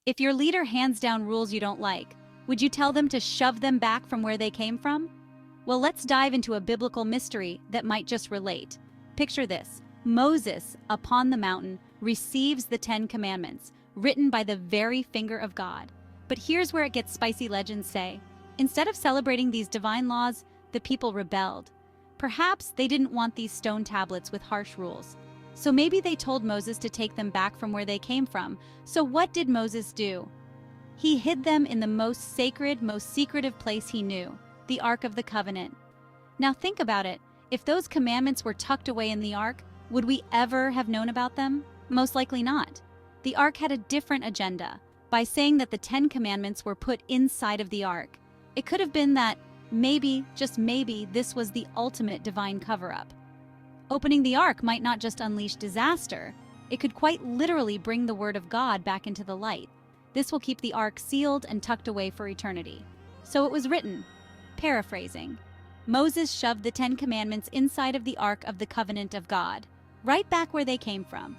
If your leader hands down rules you don't like, would you tell them to shove them back from where they came from? Well, let's dive into a biblical mystery that might just relate. Picture this. Moses, upon the mountain, receives the 10 Commandments, written by the very finger of God. But here's where it gets spicy, legends say. Instead of celebrating these divine laws, the people rebelled. Perhaps they didn't want these stone tablets with harsh rules. So maybe they told Moses to take them back from where they came from. So what did Moses do? He hid them in the most sacred, most secretive place he knew, the Ark of the Covenant. Now think about it. If those commandments were tucked away in the Ark, would we ever have known about them? Most likely not. The Ark had a different agenda. By saying that the 10 Commandments were put inside of the Ark, it could have been that maybe, just maybe, this was the ultimate divine cover-up. Opening the Ark might not just unleash disaster, it could quite literally bring the Word of God back into the light. This will keep the Ark sealed and tucked away for eternity. So it was written, paraphrasing, Moses shoved the 10 Commandments inside of the Ark of the Covenant of God, right back where they came from.